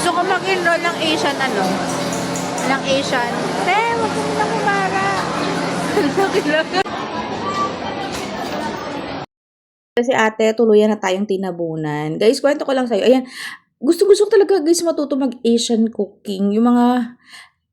Gusto ko mag-enroll ng Asian ano. Ng Asian. Te, wag mo na kumara. Kasi ate, tuluyan na tayong tinabunan. Guys, kwento ko lang sa'yo. Ayan, gusto-gusto ko talaga guys matuto mag-Asian cooking. Yung mga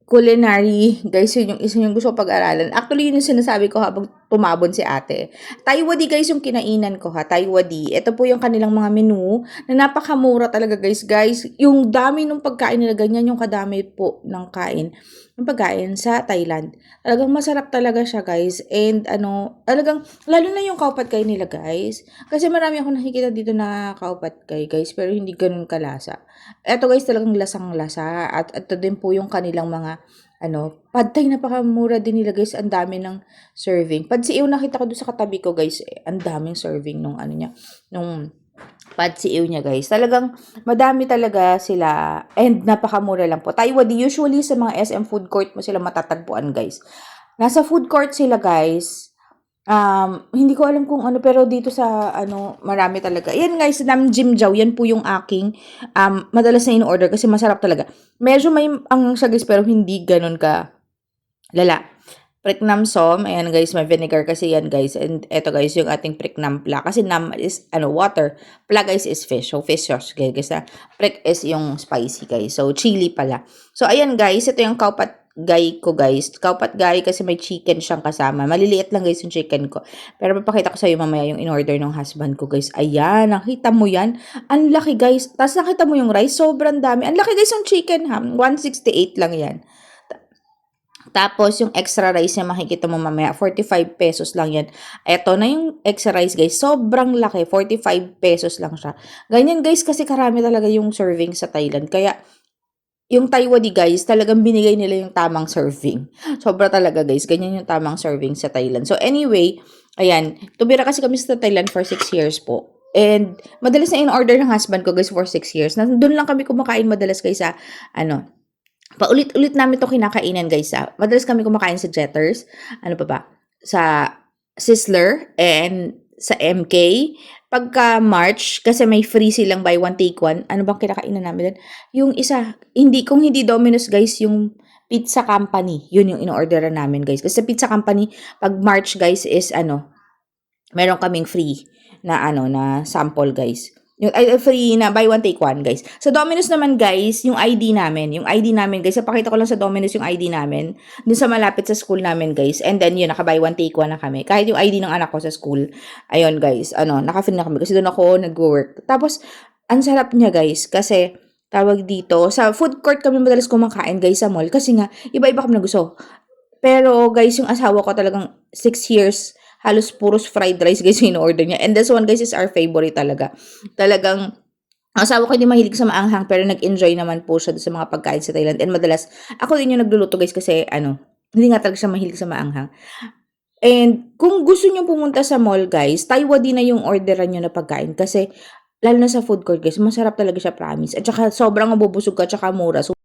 culinary, guys, yun yung isa yung gusto ko pag-aralan. Actually, yun yung sinasabi ko habang tumabon si ate. Taiwadi, guys, yung kinainan ko ha. Taiwadi. Ito po yung kanilang mga menu na napakamura talaga, guys. Guys, yung dami ng pagkain nila, ganyan yung kadami po ng kain. Ng pagkain sa Thailand. Talagang masarap talaga siya, guys. And ano, talagang, lalo na yung kaupatgay nila, guys. Kasi marami ako nakikita dito na kaupatgay, guys. Pero hindi ganun kalasa. Eto guys, talagang lasang-lasa. At ito din po yung kanilang mga, pad thai, napakamura din nila guys. Ang dami ng serving. Pad siiw nakita ko doon sa katabi ko guys. Ang daming serving nung nung pad siiw niya guys. Talagang madami talaga sila. And napakamura lang po. Taiwadi, usually sa mga SM food court mo sila matatagpuan guys. Nasa food court sila guys. Hindi ko alam kung ano, pero dito sa, marami talaga. Yan guys, Nam Jim Jow, yan po yung aking, madalas na in-order kasi masarap talaga. Medyo may ang siya guys, pero hindi ganun ka lala. Priknam som, ayan guys, may vinegar kasi yan guys. And eto guys, yung ating priknam pla. Kasi nam is, water. Pla guys is fish. So, fish sauce guys. Prik is yung spicy guys. So, chili pala. So, ayan guys, ito yung kaupat gay ko guys. Kaupat gay kasi may chicken siyang kasama. Maliliit lang guys yung chicken ko. Pero papakita ko sa iyo mamaya yung in-order ng husband ko guys. Ayan, nakita mo yan. Ang laki guys. Tapos nakita mo yung rice, sobrang dami. Ang laki guys yung chicken ha. 168 lang yan. Tapos, yung extra rice na makikita mo mamaya, 45 pesos lang yan. Eto na yung extra rice, guys. Sobrang laki. 45 pesos lang siya. Ganyan, guys, kasi karami talaga yung serving sa Thailand. Kaya, yung Taiwadi, guys, talagang binigay nila yung tamang serving. Sobra talaga, guys. Ganyan yung tamang serving sa Thailand. So, anyway, ayan. Tumira kasi kami sa Thailand for 6 years po. And, madalas na in-order ng husband ko, guys, for 6 years. Doon lang kami kumakain madalas, guys, sa, paulit-ulit namin to kinakainan guys. Madalas kami kumakain sa Jetters. Ano pa ba? Sa Sizzler and sa MK. Pagka March, kasi may free silang buy one take one. Ano bang kinakainan namin doon? Yung isa, kung hindi Domino's guys, yung Pizza Company. Yun yung in-orderan namin guys. Kasi sa Pizza Company, pag March guys is meron kaming free na na sample guys. Yung free na buy one take one guys. Sa Domino's naman guys, yung ID namin guys, napakita ko lang sa Domino's yung ID namin, dun sa malapit sa school namin guys. And then yun, naka buy one take one na kami. Kahit yung ID ng anak ko sa school, ayun guys, naka-free na kami kasi doon ako nag-work. Tapos, ang sarap niya guys kasi tawag dito, sa food court kami madalas kumakain guys sa mall kasi nga, iba-iba kami na gusto. Pero guys, yung asawa ko talagang 6 years, halos puros fried rice guys yung in-order niya. And this one guys is our favorite talaga. Talagang, ang asawa ko hindi mahilig sa maanghang pero nag-enjoy naman po siya sa mga pagkain sa Thailand. And madalas, ako din yung nagluluto guys kasi hindi nga talaga siya mahilig sa maanghang. And kung gusto niyo pumunta sa mall guys, Taiwadi na yung orderan niyo na pagkain kasi lalo na sa food court guys, masarap talaga siya promise. At saka sobrang mabubusog ka at saka mura. So,